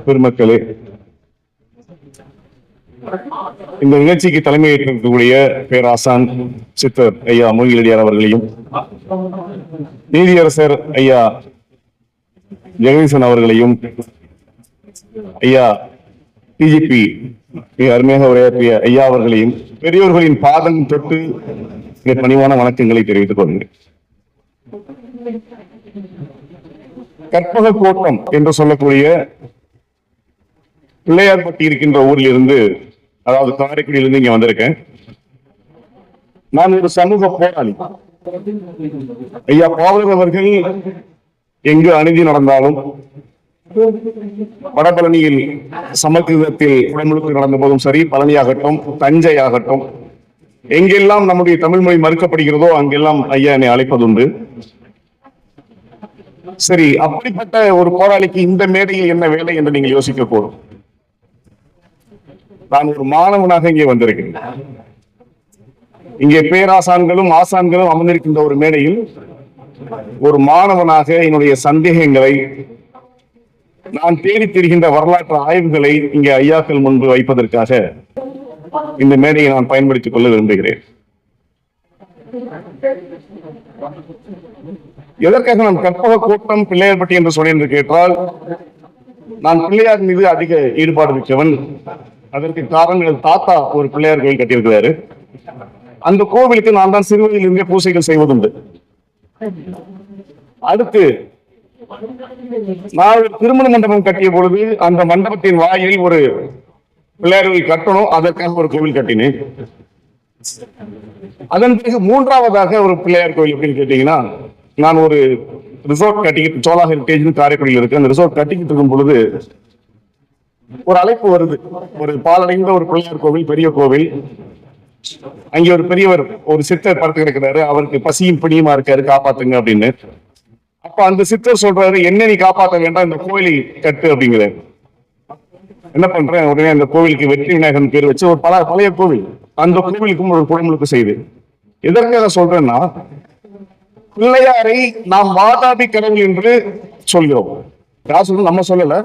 பெருமக்களே, இந்த நிகழ்ச்சிக்கு தலைமையேற்கக்கூடிய பேராசான் சித்தர் ஐயா மொய்கிலடியார் அவர்களையும், நீதியரசர் ஐயா ஜெகதீசன் அவர்களையும், ஐயா டிஜிபி அருமையாக உரையாற்றிய ஐயா அவர்களையும், பெரியோர்களின் பாதம் தொட்டு பணிவான வணக்கங்களை தெரிவித்துக் கொள்கிறேன். கற்பக கோட்டம் என்று சொல்லக்கூடிய பிள்ளையார்பட்டி இருக்கின்ற ஊரில் இருந்து, அதாவது காரைக்குடியிலிருந்து இங்க வந்திருக்கேன். நான் ஒரு சமூக போராளி. ஐயா பாவலர் அவர்கள் எங்கு அநீதி நடந்தாலும், வடபழனியில் சமஸ்கிருதத்தில் உடமுழுக்கு நடந்த போதும் சரி, பழனி ஆகட்டும், தஞ்சை ஆகட்டும், எங்கெல்லாம் நம்முடைய தமிழ் மொழி மறுக்கப்படுகிறதோ அங்கெல்லாம் ஐயா என்னை அழைப்பதுண்டு. சரி, அப்படிப்பட்ட ஒரு போராளிக்கு இந்த மேடையில் என்ன வேலை என்று நீங்கள் யோசிக்க கூடும். நான் ஒரு மாணவனாக இங்கே வந்திருக்கிறேன். இங்கே பேராசான்களும் ஆசான்களும் அமர்ந்திருக்கின்ற ஒரு மேடையில் ஒரு மாணவனாக என்னுடைய சந்தேகங்களை, நான் தேடி தெரிகின்ற வரலாற்று ஆய்வுகளை இங்கே ஐயாக்கள் முன்பு வைப்பதற்காக இந்த மேடையை நான் பயன்படுத்திக் கொள்ள விரும்புகிறேன். எதற்காக நான் கற்பக கோட்டம் பிள்ளையார்பட்டி என்று சொன்னேன் என்று கேட்டால், நான் பிள்ளையார் மீது அதிக ஈடுபாடு மிக்கவன். அதற்கு காரணம், தாத்தா ஒரு பிள்ளையார் கோயில் கட்டியிருக்கிறாரு. அந்த கோவிலுக்கு நான் தான் சிறுவயதில் இருந்தே பூசைகள் செய்வதுண்டு. அடுத்து நான் திருமண மண்டபம் கட்டிய பொழுது அந்த மண்டபத்தின் வாயில் ஒரு பிள்ளையார் கோயில் கட்டணும், அதற்காக ஒரு கோவில் கட்டினேன். அதன் பிறகு மூன்றாவதாக ஒரு பிள்ளையார் கோயில் அப்படின்னு கேட்டீங்கன்னா, நான் ஒரு ரிசோர்ட் கட்டிக்கிட்டு, சோலா ஹெரிடேஜ் காரைக்குடியில் இருக்கு, அந்த ரிசோர்ட் கட்டிக்கிட்டு இருக்கும் பொழுது ஒரு அழைப்பு வருது. ஒரு பாலடைந்த ஒரு பிள்ளையார் கோவில், பெரிய கோவில். அங்கே ஒரு பெரியவர், ஒரு சித்தர் படுத்து கிடக்கிறாரு. அவருக்கு பசியும் பிணியுமா இருக்காரு, காப்பாத்துங்க அப்படின்னு. அப்ப அந்த சித்தர் சொல்றாரு, என்ன நீ காப்பாற்ற வேண்டாம், இந்த கோயிலை கட்டு அப்படிங்கிறாரு. என்ன பண்றேன், உடனே அந்த கோவிலுக்கு வெற்றி விநாயகன் பேர் வச்சு ஒரு பழைய கோவில், அந்த கோவிலுக்கும் ஒரு குடமுழுக்கு செய்து. எதற்காக சொல்றேன்னா, பிள்ளையாரை நாம் வாதாபி கடவுள் என்று சொல்கிறோம். யார் சொல்றோம், நம்ம சொல்லல.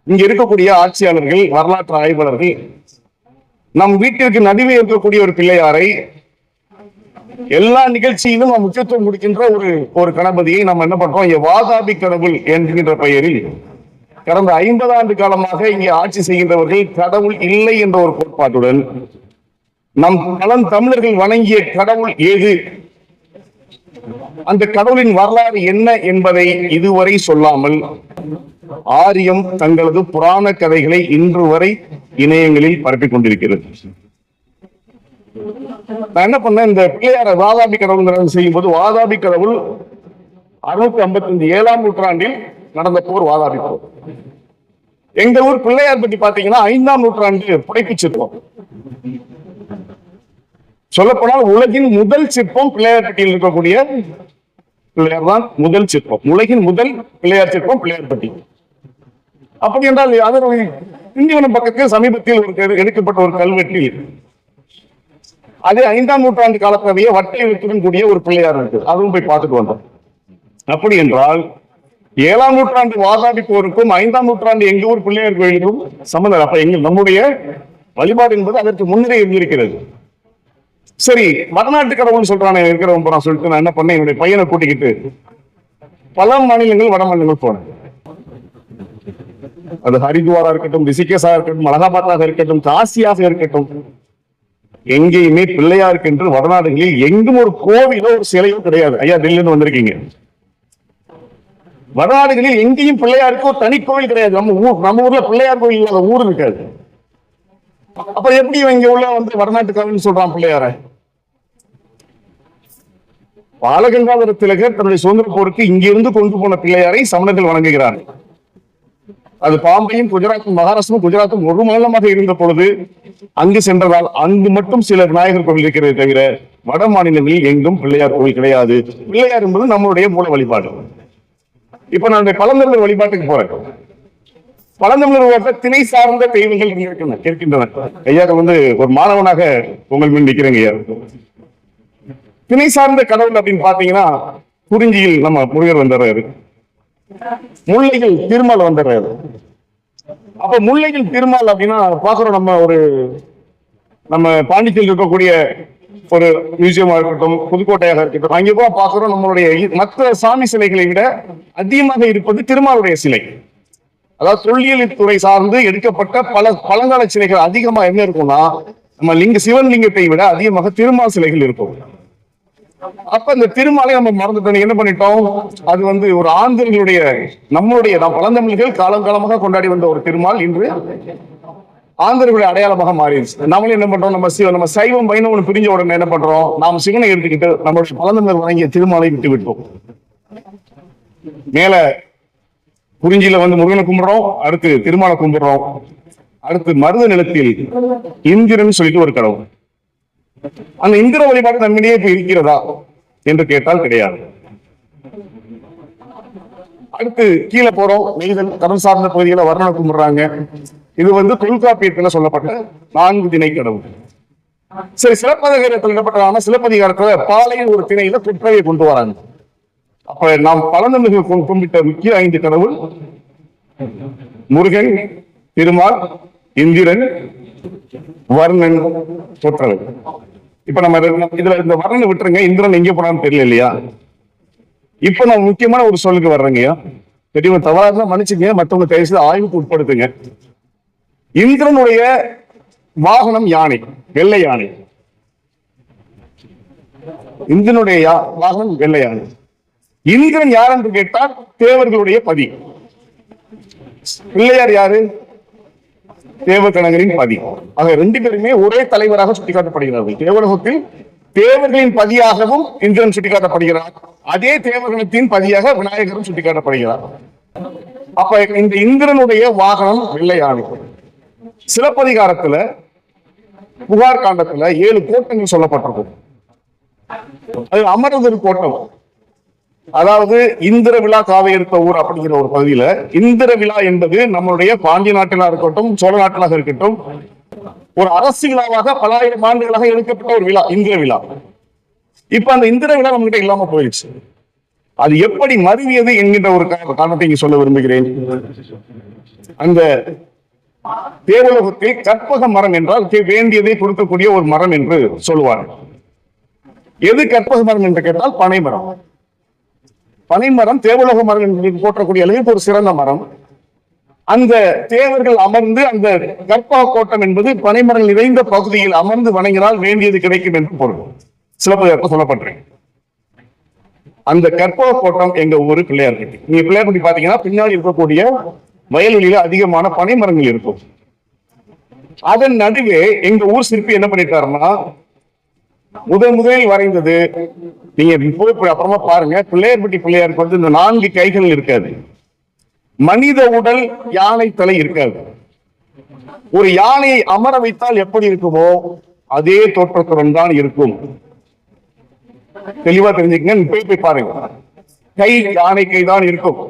இங்க இருக்கக்கூடிய ஆட்சியாளர்கள், வரலாற்று ஆய்வாளர்கள், நம் வீட்டிற்கு நடுவே இருக்கக்கூடிய ஒரு பிள்ளையாரை, எல்லா நிகழ்ச்சியிலும் நாம் முக்கியத்துவம் கொடுக்கின்ற ஒரு கணபதியை நாம் என்ன பண்றோம், வாதாபி கடவுள் என்கின்ற பெயரில் கடந்த 50 ஆண்டு காலமாக இங்கே ஆட்சி செய்கின்றவர்கள் கடவுள் இல்லை என்ற ஒரு கோட்பாட்டுடன் நம் தமிழர்கள் வணங்கிய கடவுள் ஏது, அந்த கடவுளின் வரலாறு என்ன என்பதை இதுவரை சொல்லாமல் ஆரியம் தங்களது புராண கதைகளை இன்று வரை இணையங்களில் பரப்பிக் கொண்டிருக்கிறது. நான் என்ன பண்ணேன், இந்த பிள்ளையார வாதாபி கடவுள் செய்யும் போது, வாதாபி கடவுள் 655 7ஆம் நூற்றாண்டில் நடந்த போர் வாதாபி போர். எங்க ஊர் பிள்ளையார் பற்றி பாத்தீங்கன்னா 5ஆம் நூற்றாண்டு புடைப்பு சிற்பம். சொல்லப்போனால் உலகின் முதல் சிற்பம் பிள்ளையார்பட்டியில் இருக்கக்கூடிய பிள்ளையார் தான் முதல் சிற்பம். உலகின் முதல் பிள்ளையார் சிற்பம் பிள்ளையார்பட்டி. அப்படி என்றால் அது திண்டிவனம் பக்கத்தில் சமீபத்தில் எடுக்கப்பட்ட ஒரு கல்வெட்டில் அதே 5ஆம் நூற்றாண்டு காலத்திலேயே வட்டை வைத்துடன் கூடிய ஒரு பிள்ளையார் இருக்கு. அதுவும் போய் பார்த்துட்டு வந்தோம். அப்படி என்றால் 7ஆம் நூற்றாண்டு வாதாபி போருக்கும் 5ஆம் நூற்றாண்டு எங்க ஊர் பிள்ளையார் கோயிலுக்கும் சம்பந்தம். அப்ப நம்முடைய வழிபாடு என்பது அதற்கு முன்னரே இருந்திருக்கிறது. சரி, வடநாட்டு கடவுள்னு சொல்றானே இருக்கிறவங்க சொல்லிட்டு நான் என்ன பண்ணேன், என்னுடைய பையனை கூட்டிக்கிட்டு பல மாநிலங்கள், வட மாநிலங்கள் போனேன். அது ஹரித்வாரா இருக்கட்டும், ரிஷிகேஷா இருக்கட்டும், அலகாபாத்தாக இருக்கட்டும், காசியாக இருக்கட்டும், எங்கேயுமே பிள்ளையாருக்கு என்று வடநாடுகளில் எங்கும் ஒரு கோவிலோ ஒரு சிலையோ கிடையாது. ஐயா டெல்லியிருந்து வந்திருக்கீங்க. வடநாடுகளில் எங்கேயும் பிள்ளையாருக்கு ஒரு தனி கோவில் கிடையாது. நம்ம ஊர்ல பிள்ளையார் கோவில் இல்லாத ஊர் இருக்காது. அப்ப எப்படி இங்க உள்ள வடநாட்டு கோவில் சொல்றான் பிள்ளையார? பாலகங்காதர திலகர் தன்னுடைய சுதந்திர போருக்கு இங்கிருந்து கொண்டு போன பிள்ளையாரை சமணர்கள் வணங்குகிறார்கள். அது பாம்பையும் குஜராத்தும் மகாராஷ்டிரம் குஜராத்தும் ஒரு மாநிலமாக இருந்த பொழுது அங்கு சென்றதால் அங்கு மட்டும் சில விநாயகர் கோவில் இருக்கிறது தவிர வட மாநிலங்களில் எங்கும் பிள்ளையார் கோவில் கிடையாது. பிள்ளையார் என்பது நம்மளுடைய மூல வழிபாடு. இப்ப நான் பழந்தமிழர் வழிபாட்டுக்கு போறேன். பழந்தமிழர் திணை சார்ந்த தெய்வங்கள் இருக்கின்றன. ஐயாக்கள் ஒரு மாணவனாக உங்கள் முன் நிற்கிறேங்க. ஐயா, திணை சார்ந்த கடவுள் அப்படின்னு பாத்தீங்கன்னா குறிஞ்சியில் நம்ம முருகர் வந்துடுறாரு. முல்லையில் திருமால் வந்துடுறாரு. அப்ப முல்லையில் திருமால் அப்படின்னா பாக்குறோம், நம்ம பாண்டிச்சேரியில் இருக்கக்கூடிய ஒரு மியூசியமா இருக்கட்டும், புதுக்கோட்டையாக இருக்கட்டும், அங்கே போய் பாக்குறோம் நம்மளுடைய மற்ற சாமி சிலைகளை விட அதிகமாக இருப்பது திருமாலுடைய சிலை. அதாவது தொல்லியல் துறை சார்ந்து எடுக்கப்பட்ட பழங்கால சிலைகள் அதிகமா என்ன இருக்கும்னா நம்ம சிவன் லிங்கத்தை விட அதிகமாக திருமால் சிலைகள் இருக்கும். அப்ப இந்த திருமாலை நம்ம மறந்துட்டோம், என்ன பண்ணிட்டோம், அது ஒரு ஆந்திரர்களுடைய நாம் பழந்தமிழர்கள் காலங்காலமாக கொண்டாடி வந்த ஒரு திருமால் இன்று ஆந்திரர்களுடைய அடையாளமாக மாறிடுச்சு. நம்மளும் என்ன பண்றோம், நம்ம சைவம் வைணவன் பிரிஞ்ச உடனே என்ன பண்றோம், நாம் சிவனை எடுத்துக்கிட்டு நம்மளுடைய பழந்தமிழர் வழங்கிய திருமாலை விட்டு விட்டோம். மேல குறிஞ்சியில முருகனை கும்பிடுறோம், அடுத்து திருமாலை கும்பிடுறோம், அடுத்து மருத நிலத்தில் இந்திரன் சொல்லிட்டு ஒரு கடவுள். அந்த இந்திர வழிபாடு நம்மிடையே இப்ப இருக்கிறதா என்று கேட்டால் கிடையாது. அடுத்து கீழே போறோம், நெய்தல் கடல் சார்ந்த பகுதிகளை வர்ணனை கும்பிடுறாங்க. இது தொல்காப்பியத்துல சொல்லப்பட்ட 4 திணை கடவுள். சரி, சிலப்பதிகாரத்தில் இடப்பட்ட சிலப்பதிகாரத்துல பாலையில் ஒரு திணையில குற்றவையை கொண்டு வராங்க. அப்ப நாம் பழந்தமிழர்கள் கும்பிட்ட முக்கிய 5 கடவுள் முருகன், திருமால், இந்திரன், வர்ணன், சொற்றவை. இப்ப நம்ம இதுல இந்த வர்ணனை விட்டுருங்க, இந்திரன் எங்க போனான்னு தெரியல இல்லையா. இப்ப நம்ம முக்கியமான ஒரு சொல்லுக்கு வர்றேங்கய்யா, பெரியவங்க தவறாக மன்னிச்சுங்க, மற்றவங்க தயவு ஆய்வுக்கு உட்படுத்துங்க. இந்திரனுடைய வாகனம் யானை, வெள்ளை யானை. இந்திரனுடைய வாகனம் வெள்ளை யானை. இந்திரன் யார் என்று கேட்டால் தேவர்களுடைய பதி. பிள்ளையார் யாரு? தேவகணங்களின் பதி. ஆக 2 பேருமே ஒரே தலைவராக சுட்டிக்காட்டப்படுகிறார்கள். தேவலோகத்தில் தேவர்களின் பதியாகவும் இந்திரன் சுட்டிக்காட்டப்படுகிறார், அதே தேவகணத்தின் பதியாக விநாயகரும் சுட்டிக்காட்டப்படுகிறார். அப்ப இந்த இந்திரனுடைய வாகனம் வெள்ளை யானை. சிலப்பதிகாரத்துல புகார் காண்டத்துல 7 கோட்டங்கள் சொல்லப்பட்டிருக்கும். அது அமரதர் கோட்டம், அதாவது இந்திர விழா காவை எடுத்த ஊர் அப்படிங்கிற ஒரு பகுதியில இந்திர விழா என்பது நம்மளுடைய பாண்டிய நாட்டிலா இருக்கட்டும், சோழ நாட்டிலாக இருக்கட்டும், ஒரு அரசு விழாவாக பல ஆயிரம் ஆண்டுகளாக எடுக்கப்பட்ட ஒரு விழா இந்திர விழா. இப்ப அந்த இந்திர விழா நம்ம கிட்ட இல்லாம போயிடுச்சு. அது எப்படி மருவியது என்கின்ற ஒரு காரணத்தை இங்க சொல்ல விரும்புகிறேன். அந்த தேவலோகத்தில் கற்பக மரம் என்றால் வேண்டியதை கொடுக்கக்கூடிய ஒரு மரம் என்று சொல்லுவார்கள். எது கற்பக மரம் என்று கேட்டால் பனை மரம். பனைமரம் தேவலோக மரம் என்று போற்றக்கூடிய அளவுக்கு ஒரு சிறந்த மரம். அந்த தேவர்கள் அமர்ந்து அந்த கற்பக கோட்டம் என்பது பனைமரம் நிறைந்த பகுதியில் அமர்ந்து வணங்கினால் வேண்டியது கிடைக்கும் என்று பொருள் சிலப்பதிகாரத்தில் சொல்லப்பட்டிருக்கு. அந்த கற்பக கோட்டம் எங்க ஊரு பிள்ளையார்பட்டி. நீங்க பிள்ளையார்பட்டி பாத்தீங்கன்னா பின்னாடி இருக்கக்கூடிய வயல்வெளியில அதிகமான பனைமரங்கள் இருக்கும். அதன் நடுவே எங்க ஊர் சிற்பி என்ன பண்ணிட்டாருன்னா, முதலில் வரைந்தது, நீங்க போய் அப்புறமா பாருங்க, பிள்ளையார்பட்டி பிள்ளையாருக்கு இந்த 4 கைகள் இருக்காது, மனித உடல் யானை தலை இருக்காது. ஒரு யானையை அமர வைத்தால் எப்படி இருக்குமோ அதே தோற்றத்துடன் தான் இருக்கும். தெளிவா தெரிஞ்சுக்கங்க, போய் பாருங்க, கை யானை கைதான் இருக்கும்.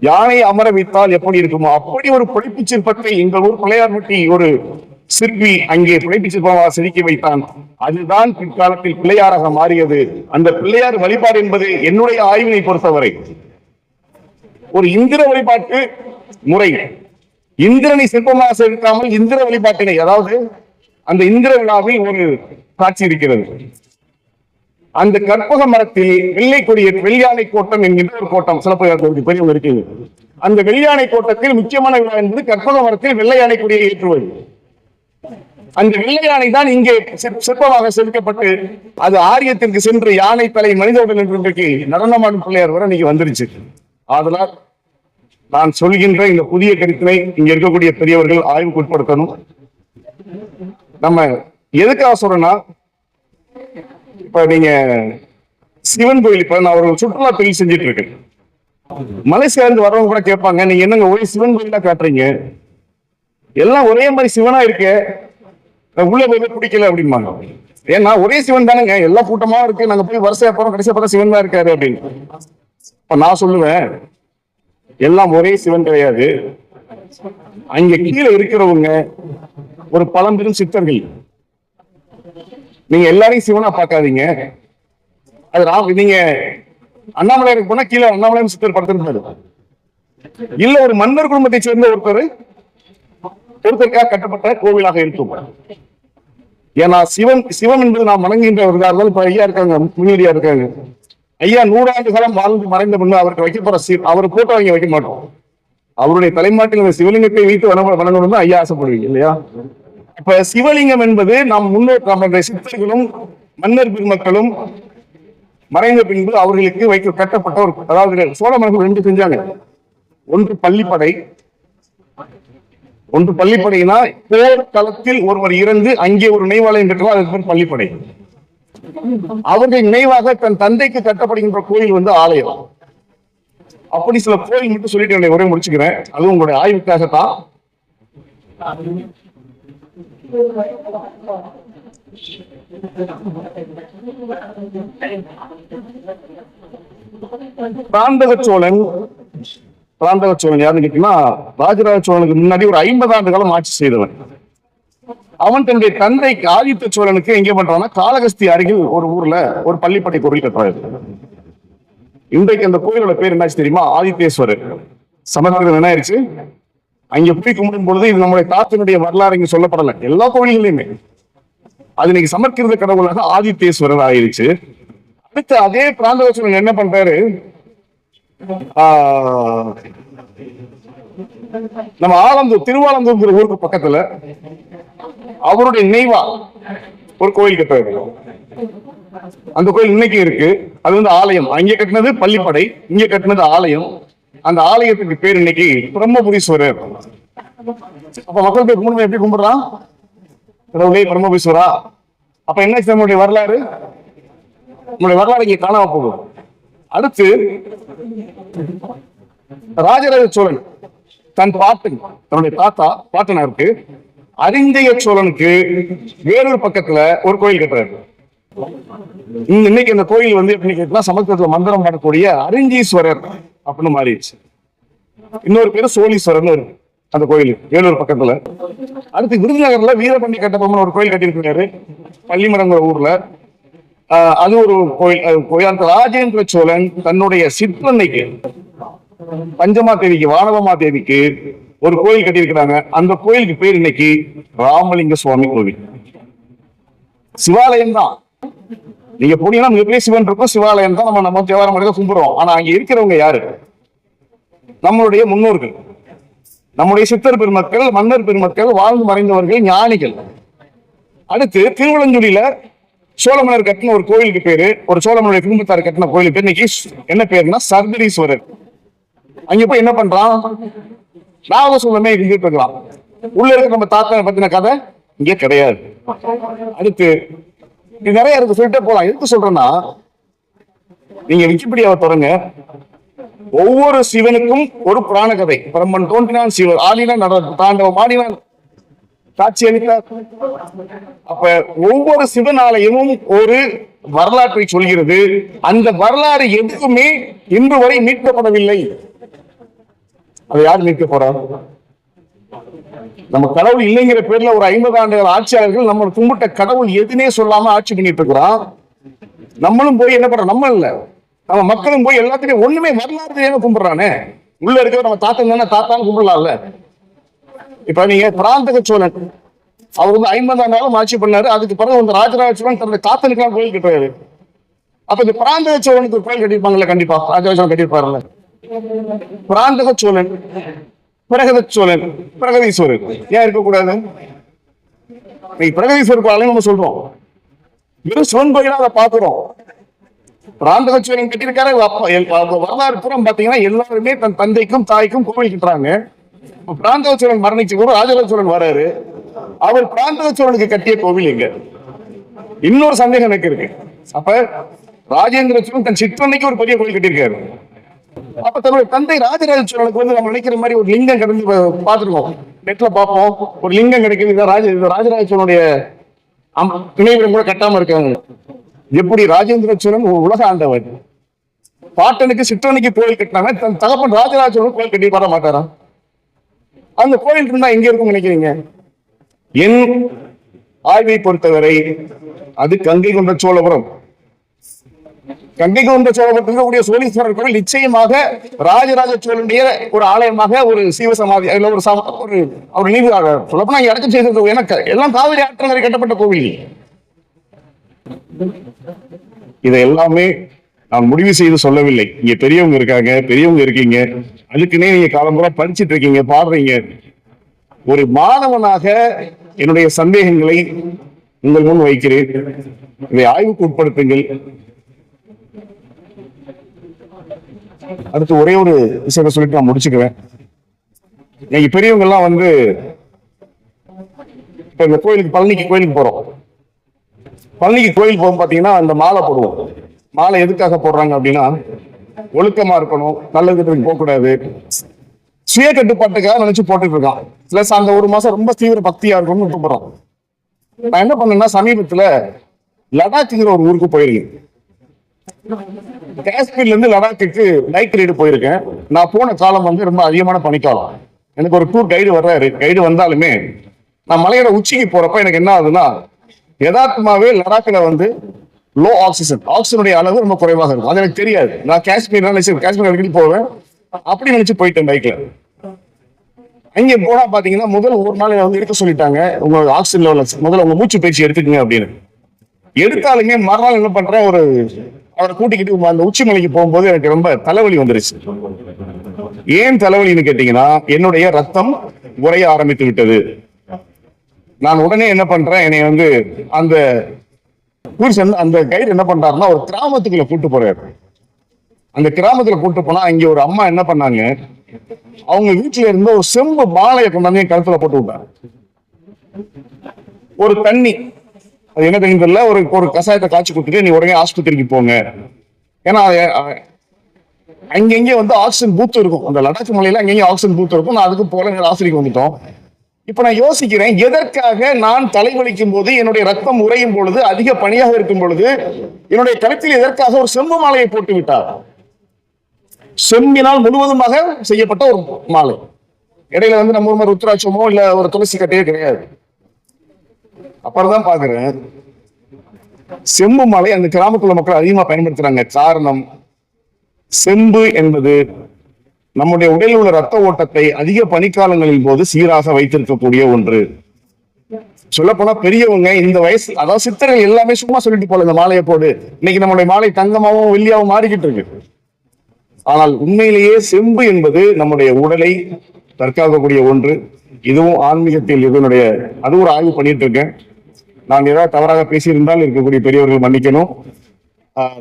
யானை அமர வைத்தால் எப்படி இருக்குமோ அப்படி ஒரு புடைப்பு சிற்பத்தை எங்கள் ஊர் பிள்ளையார்பட்டி ஒரு சிற்பி அங்கே புடைப்பு சிற்பமாக செதுக்கி வைத்தான். அதுதான் பிற்காலத்தில் பிள்ளையாராக மாறியது. அந்த பிள்ளையார் வழிபாடு என்பது என்னுடைய ஆய்வினை பொறுத்தவரை ஒரு இந்திர வழிபாட்டு முறை. இந்திரனை சிற்பமாக செதுக்காமல் இந்திர வழிபாட்டினை, அதாவது அந்த இந்திர விழாவில் ஒரு காட்சி இருக்கிறது. அந்த கற்பக மரத்தில் வெள்ளை கொடிய வெள்ளியானை கோட்டம் என்கின்ற ஒரு கோட்டம் சிலப்பதிகாரத்தில் பெரியவங்க இருக்கு. அந்த வெள்ளியானை கோட்டத்தில் முக்கியமான விழா என்பது கற்பக மரத்தில் வெள்ளை யானை கொடியை ஏற்றுவது. அந்த வெள்ளை யானை தான் இங்கே சிற்பமாக செதுக்கப்பட்டு அது ஆரியத்திற்கு சென்று யானை தலை மனித உடல் என்று நடனமாடும் பிள்ளையார் வரை இன்னைக்கு வந்துருச்சு. அதனால் நான் சொல்கின்ற இந்த புதிய கருத்தினை இங்க இருக்கக்கூடிய பெரியவர்கள் ஆய்வுக்கு உட்படுத்தணும். நம்ம எதுக்காக சொல்றேன்னா, இப்ப நீங்க சிவன் கோயில், இப்ப நான் ஒரு சுற்றுலா தொழில் செஞ்சுட்டு இருக்கேன். மலேசியா இருந்து வர்றவங்க கூட கேட்பாங்க, நீங்க என்னங்க ஒரே சிவன் கோயிலா காட்டுறீங்க, எல்லாம் ஒரே மாதிரி சிவனா இருக்கு, உள்ள போய் பிடிக்கல அப்படிம்பாங்க. ஏன்னா ஒரே சிவன் தானேங்க, எல்லா கூட்டமா இருக்கு, நாங்க போய் வரிசையா போறோம், கடைசியா பார்த்தா சிவன் தான் இருக்காரு அப்படின்னு. இப்ப நான் சொல்லுவேன், எல்லாம் ஒரே சிவன் கிடையாது. அங்க கீழே இருக்கிறவங்க ஒரு பழம்பெரும் சித்தர்கள். நீங்க எல்லாரையும் சிவனா பார்க்காதீங்க. அது நீங்க அண்ணாமலையாருக்கு போனா கீழே அண்ணாமலையும் சித்தர் படுத்திருந்தாரு. இல்ல ஒரு மன்னர் குடும்பத்தை சேர்ந்த ஒருத்தருக்காக கட்டப்பட்ட கோவிலாக இருக்கும். ஏன்னா சிவம் என்பது நாம் வணங்குகின்றவர்கள். இப்ப ஐயா இருக்காங்க, முன்னேறியா இருக்காங்க. ஐயா 100 ஆண்டு காலம் வாழ்ந்து மறைந்த முன்னு அவருக்கு வைக்க போற அவர் போட்டோ வாங்கி வைக்க மாட்டோம். அவருடைய தலைமாட்டில் சிவலிங்கத்தை வைத்து வணங்கணும் ஐயா ஆசைப்படுவீங்க இல்லையா? இப்ப சிவலிங்கம் என்பது நாம் முன்னோர் நம்முடைய சித்தர்களும் மன்னர் பெருமக்களும் மறைந்த பின்பு அவர்களுக்கு வைக்க கட்டப்பட்ட ஒரு, அதாவது சோழ மன்னர்கள் 2 செஞ்சாங்க. ஒன்று பள்ளிப்படைனா போர் களத்தில் ஒருவர் இறந்து அங்கே ஒரு நினைவாலயம் கட்டலாம், அதுக்கு பேர் பள்ளிப்படை. அவர்கள் நினைவாக தன் தந்தைக்கு கட்டப்படுகின்ற கோயில் ஆலயம். அப்படி சில கோயில் மட்டும் சொல்லிட்டு என்னுடைய உரை முடிச்சுக்கிறேன். அதுவும் உங்களுடைய ஆய்வுக்காகத்தான். பிராந்தக சோழன் யாருன்னு கேட்டீங்கன்னா, ராஜராஜ சோழனுக்கு முன்னாடி ஒரு 50 ஆண்டு காலம் ஆட்சி செய்தவன். அவன் தன்னுடைய தந்தைக்கு ஆதித்த சோழனுக்கு எங்க பண்றான்னா, காளகஸ்தி அருகில் ஒரு ஊர்ல ஒரு பள்ளிப்படை கோவில் கட்டுறாரு. இன்றைக்கு அந்த கோயிலோட பேர் என்னாச்சு தெரியுமா? ஆதித்தேஸ்வரர். சமஸ்கிருதம் என்ன ஆயிடுச்சு? அங்க போய் கும்பிடும் பொழுது இது நம்முடைய தாத்தினுடைய வரலாறு இங்க சொல்லப்படல. எல்லா கோவில்களையுமே அது இன்னைக்கு சமஸ்கிருத கடவுளாக ஆதித்தேஸ்வரர் ஆயிடுச்சு. அடுத்து அதே பிராந்தக சோழன் என்ன பண்றாரு, நம்ம திருவாலந்தூர் ஊருக்கு பக்கத்துல அவருடைய நினைவா ஒரு கோயில் கட்டுறாரு. அந்த கோயில் இன்னைக்கு இருக்கு. அது ஆலயம். அங்கே கட்டினது பள்ளிப்படை, இங்க கட்டினது ஆலயம். அந்த ஆலயத்துக்கு பேர் இன்னைக்கு பிரம்மபுரீஸ்வரர். அப்ப மக்கள் பேர் கும்பிடுவோம். எப்படி கும்பிடுறான்? கடவுளே பிரம்மபுரீஸ்வரா. அப்ப என்ன நம்மளுடைய வரலாறு? நம்முடைய வரலாறு இங்க காணாம போகும். அடுத்து ராஜராஜ சோழன் தன்னுடைய பாட்டனாருக்கு அரிஞ்சய சோழனுக்கு வேறொரு பக்கத்துல ஒரு கோயில் கட்டுறாரு. இன்னைக்கு அந்த கோயில் எப்படி கேட்டா, சமஸ்கிருதத்துல மந்திரம் பாடக்கூடிய அரிஞ்சீஸ்வரர் அப்படின்னு மாறிடுச்சு. இன்னொரு பேரு சோழீஸ்வரர்னு இருக்கு அந்த கோயில் வேலூர் பக்கத்துல. அடுத்து விருதுநகர்ல வீரபாண்டி கட்டபொம்மன் ஒரு கோயில் கட்டியிருக்கிறாரு, பள்ளிமரங்கிற ஊர்ல. அது ஒரு கோயில். ராஜேந்திர சோழன் தன்னுடைய சிற்றன்னைக்கு பஞ்சமா தேவிக்கு, வானவமா தேவிக்கு ஒரு கோயில் கட்டியிருக்கிறாங்க. அந்த கோயிலுக்கு பேர் இன்னைக்கு ராமலிங்க சுவாமி கோவில். சிவாலயம் தான். நீங்க போனீங்கன்னா மிகப்பெரிய சிவன் இருக்கும், சிவாலயம் தான். நம்ம தேவாரம் கும்பிடுறோம். ஆனா அங்க இருக்கிறவங்க யாரு? நம்மளுடைய முன்னோர்கள், நம்முடைய சித்தர் பெருமக்கள், மன்னர் பெருமக்கள், வாழ்ந்து மறைந்தவர்கள், ஞானிகள். அடுத்து திருவள்ளஞ்சூரியில சோழ மன்னர் கட்டின ஒரு கோயிலுக்கு பேரு, ஒரு சோழ மன்னர் குடும்பத்தார் கட்டின கோயிலுக்கு பேர் இன்னைக்கு என்ன பேருன்னா சர்தரீஸ்வரர். அங்க போய் என்ன பண்றான்? நாக சோழமே இருந்துட்டு இருக்கலாம். உள்ள இருக்க நம்ம தாத்தா பத்தின கதை இங்கே கிடையாது. அடுத்து நிறைய இருக்கு, சொல்லிட்டே போலாம். எதுக்கு சொல்றேன்னா, நீங்க விக்கிபீடியாவை தொடங்க. ஒவ்வொரு சிவனுக்கும் ஒரு புராண கதை. பிரம்மன் தோன்றினான், சிவன் ஆடினான், தாண்டவம் ஆடினான், காட்சி அளித்தார். அப்ப ஒவ்வொரு சிவனாலயமும் ஒரு வரலாற்றை சொல்கிறது. அந்த வரலாறு எதுவுமே இன்று வரை மீட்கப்படவில்லை. அதை யார் மீட்க போறார்? நம்ம கடவுள் இல்லைங்கிற பேர்ல ஒரு 50 ஆண்டுகள் ஆட்சியாளர்கள் நம்ம கும்பிட்ட கடவுள் எதுனே சொல்லாம ஆட்சி பண்ணிட்டு இருக்கிறோம். நம்மளும் போய் என்ன பண்றோம்? நம்ம இல்ல, நம்ம மக்களும் போய் எல்லாத்தையும் ஒண்ணுமே வரலாறு தெரியாம கும்பிடுறானே. உள்ள இருக்கிற நம்ம தாத்தன் தானே, தாத்தான்னு கும்பிடலாம்ல. இப்ப நீங்க பிராந்தக சோழன் அவர் 50 ஆண்டு ஆட்சி பண்ணாரு. அதுக்கு பிறகு ராஜராஜ சோழன் தன்னுடைய தாத்தனுக்கெல்லாம் கோயில் கட்டுறாரு. அப்ப இந்த பிராந்தக சோழனுக்கு கோயில் கட்டியிருப்பாங்கல்ல, கண்டிப்பா ராஜராஜ சோழன் கட்டியிருப்பாருல்ல. பிராந்தக சோழன், பிரகத சோழன், பிரகதீஸ்வரர் ஏன் இருக்கக்கூடாது? பிரகதீஸ்வரர் கோயிலையும் நம்ம சொல்றோம், வெறும் சிவன் கோயிலா அதை பாக்குறோம். பிராந்தக சோழன் கட்டியிருக்காரு. வரலாறு புறம் பாத்தீங்கன்னா எல்லாருமே தன் தந்தைக்கும் தாய்க்கும் கோவில் கட்டுறாங்க. பிராந்தக சோழன் மரணிச்சு கூட ராஜராஜ சோழன் வராரு. அவர் பிராந்தக சோழனுக்கு கட்டிய கோவில் எங்க? இன்னொரு சந்தேகம் எனக்கு இருக்கு. அப்ப ராஜேந்திர சோழன் தன் சிற்றன்னைக்கு ஒரு பெரிய கோவில் கட்டியிருக்காரு. அப்ப தன்னுடைய தந்தை ராஜராஜ சோழனுக்கு நம்ம நினைக்கிற மாதிரி ஒரு லிங்கம் கடந்து பார்த்துருக்கோம், நெட்ல பார்ப்போம், ஒரு லிங்கம் கிடைக்குது. ராஜராஜ சோழனுடைய நினைவிடம் கூட கட்டாம இருக்காங்க. எப்படி ராஜேந்திர சோழன் உலக ஆண்டவர், பாட்டனுக்கு சிற்றன்னைக்கு கோயில் கட்டினாங்க, தன் தகப்பன் ராஜராஜ சோழன் கோயில் கட்டி பாட மாட்டாரா? அந்த கோயில் இருந்தா எங்க இருக்கும் நினைக்கிறீங்க? என் ஆய்வை பொறுத்தவரை அது கங்கை கொண்ட சோழபுரம். கங்கை கொண்ட சோழபுரத்திற்குரிய சோழீஸ்வரர் கோவில் நிச்சயமாக ராஜராஜ சோழனுடைய ஒரு ஆலயமாக ஒரு சீவசமாதி அதுல ஒரு அவர் நினைவு சொல்லப்போனா அடக்கம் செய்திருக்க எனக்கு எல்லாம் காவிரி ஆற்றங்கரை கட்டப்பட்ட கோவில். இதை எல்லாமே நான் முடிவு செய்து சொல்லவில்லை. இங்க பெரியவங்க இருக்காங்க, பெரியவங்க இருக்கீங்க, அதுக்குன்னே நீங்க காலம்புற படிச்சுட்டு இருக்கீங்க, பாடுறீங்க. ஒரு மாணவனாக என்னுடைய சந்தேகங்களை உங்கள் முன் வைக்கிறேன். இதை ஆய்வுக்கு உட்படுத்துங்கள். அடுத்து ஒரே ஒரு விஷயத்தை சொல்லிட்டு நான் முடிச்சுக்குவேன். இன்னைக்கு பெரியவங்க எல்லாம் வந்து இப்ப இந்த கோயிலுக்கு கோயிலுக்கு போறோம். பழனிக்கு கோயில் போகும் பாத்தீங்கன்னா அந்த மாலை போடுவோம். மாலை எதுக்காக போடுறாங்க அப்படின்னா ஒழுக்கமா இருக்கணும், நல்லது போகக்கூடாது, சுய கட்டுப்பாட்டுக்காக நினைச்சு போட்டுட்டு இருக்கான். பிளஸ் அந்த ஒரு மாசம் ரொம்ப தீவிர பக்தியா இருக்கும்னு விரும்புறோம். நான் என்ன பண்ணேன்னா சமீபத்துல லடாக்குங்கிற ஒரு ஊருக்கு போயிருக்கேன். காஷ்மீர்ல இருந்து லடாக்குக்கு பைக் ரைடு போயிருக்கேன். நான் போன காலம் வந்து ரொம்ப அதிகமான பனிக்காலம். எனக்கு ஒரு டூர் கைடு வர்றாரு. கைடு வந்தாலுமே நான் மலையோட உச்சிக்கு போறப்ப எனக்கு என்ன ஆகுதுன்னா யதார்த்தமாவே லடாக்ல வந்து லோ ஆக்சிஜனுடைய அளவு ரொம்ப குறைவாக இருக்கும். அது எனக்கு தெரியாது. நான் காஷ்மீர் அடிக்கடி போவேன். அப்படி நினைச்சு போயிட்டேன் பைக்ல. அங்கே போனா பாத்தீங்கன்னா முதல் ஒரு நாள் வந்து எடுக்க சொல்லிட்டாங்க, உங்க ஆக்சிஜன் லெவல் முதல்ல உங்க மூச்சு பயிற்சி எடுத்துக்கங்க அப்படின்னு. எடுத்தாலுமே மறுநாள் என்ன பண்றேன், ஒரு அவரை கூட்டிக்கிட்டு அந்த உச்சி மலைக்கு போகும்போது எனக்கு ரொம்ப தலைவலி வந்துருச்சு. ஏன் தலைவலின்னு கேட்டீங்கன்னா என்னுடைய ரத்தம் உறைய ஆரம்பித்து விட்டது. நான் உடனே என்ன பண்றேன், என்னை வந்து அந்த அந்த கைடு என்ன பண்றாருன்னா ஒரு கிராமத்துக்குள்ள கூட்டு போறாரு. அந்த கிராமத்துல கூட்டு போனா அங்க ஒரு அம்மா என்ன பண்ணாங்க, அவங்க வீட்டுல இருந்த ஒரு செம்பு மாலையை கொண்டாந்து கழுத்துல போட்டு விட்டாங்க. ஒரு தண்ணி, அது என்ன தண்ணி தெரியல, ஒரு கசாயத்தை காய்ச்சி கொடுத்துட்டு நீ உடனே ஆஸ்பத்திரிக்கு போங்க. ஏன்னா அங்கங்கே வந்து ஆக்சிஜன் பூத்து இருக்கும். அந்த லடாக் மலையில அங்கங்கே ஆக்சிஜன் பூத்து இருக்கும். நான் அதுக்கு போல ஆஸ்பத்திரிக்கு வந்துட்டோம். இப்ப நான் யோசிக்கிறேன், எதற்காக நான் தலைவலிக்கும் போது, என்னுடைய ரத்தம் உறையும் பொழுது, அதிக பணியாக இருக்கும் பொழுது என்னுடைய கழுத்தில் எதற்காக ஒரு செம்பு மாலையை போட்டு விட்டார்? செம்பினால் முழுவதுமாக செய்யப்பட்ட ஒரு மாலை. இடையில வந்து நம்ம ஒரு ருத்ராட்சமோ இல்ல ஒரு துளசி கட்டையோ கிடையாது. அப்புறம் தான் பாக்குறேன் செம்பு மாலை அந்த கிராமத்துல மக்கள் அதிகமா பயன்படுத்துறாங்க. காரணம், செம்பு என்பது நம்முடைய உடலில் உள்ள ரத்த ஓட்டத்தை அதிக பனிக்காலங்களின் போது சீராக வைத்திருக்கக்கூடிய ஒன்று. சொல்ல போனா பெரியவங்க இந்த வயசு, அதாவது சித்தர்கள் எல்லாமே சும்மா சொல்லிட்டு போல இந்த மாலையை போடு, இன்னைக்கு நம்மளுடைய மாலை தங்கமாவும் வெள்ளியாவும் மாறிக்கிட்டு இருக்கு. ஆனால் உண்மையிலேயே செம்பு என்பது நம்முடைய உடலை தற்காக்கக்கூடிய ஒன்று. இதுவும் ஆன்மீகத்தில் இதனுடைய அது ஒரு ஆய்வு பண்ணிட்டு இருக்கேன். நான் ஏதாவது தவறாக பேசியிருந்தால் இருக்கக்கூடிய பெரியவர்கள் மன்னிக்கணும்.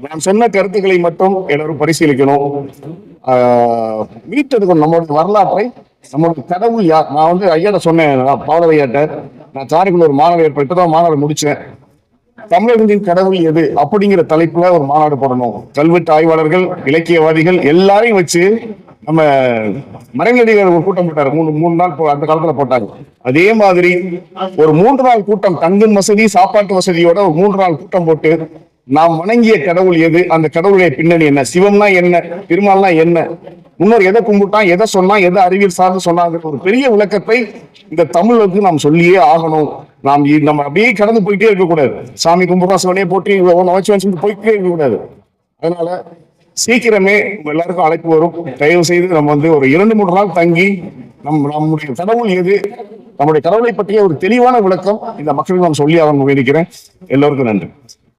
நான் சொன்ன கருத்துக்களை மட்டும் எல்லாரும் பரிசீலிக்கணும். மீட்டெடுக்கணும் நம்மளுடைய வரலாற்றை, நம்மளுடைய கடவுள் யார். நான் வந்து ஐயாட்ட சொன்னேன், பாவலர் ஐயாட்ட, நான் சாரிக்குள்ள ஒரு மாநாடு ஏற்பட்டுதான் மாநாடு முடிச்சேன். தமிழர்களின் கடவுள் எது அப்படிங்கிற தலைப்புல ஒரு மாநாடு போடணும். கல்வெட்டு ஆய்வாளர்கள், இலக்கியவாதிகள் எல்லாரையும் வச்சு நம்ம மறைநடிகர் ஒரு கூட்டம் போட்டாரு. மூணு நாள் அந்த காலத்துல போட்டாங்க. அதே மாதிரி ஒரு 3 நாள் கூட்டம், தங்கும் வசதி சாப்பாட்டு வசதியோட ஒரு 3 நாள் கூட்டம் போட்டு நாம் வணங்கிய கடவுள் எது, அந்த கடவுளுடைய பின்னணி என்ன, சிவம்னா என்ன, திருமால்னா என்ன, முன்னோர் எதை கும்பிட்டான், எதை சொன்னா, எதை அறிவியல் சார்ந்து சொன்னாங்க, ஒரு பெரிய விளக்கத்தை இந்த தமிழுக்கு நாம் சொல்லியே ஆகணும். நம்ம அப்படியே கடந்து போயிட்டே இருக்கக்கூடாது. சாமி கும்பிடுறோம், சிவனே போட்டி போயிட்டே இருக்கக்கூடாது. அதனால சீக்கிரமே எல்லாருக்கும் அழைப்பு வரும். தயவு செய்து நம்ம வந்து ஒரு 2-3 நாள் தங்கி நம்முடைய கடவுள் எது, நம்முடைய கடவுளை பற்றிய ஒரு தெளிவான விளக்கம் இந்த மக்களுக்கு நான் சொல்லி அவங்க வேண்டிக்கிறேன். எல்லோருக்கும் நன்றி.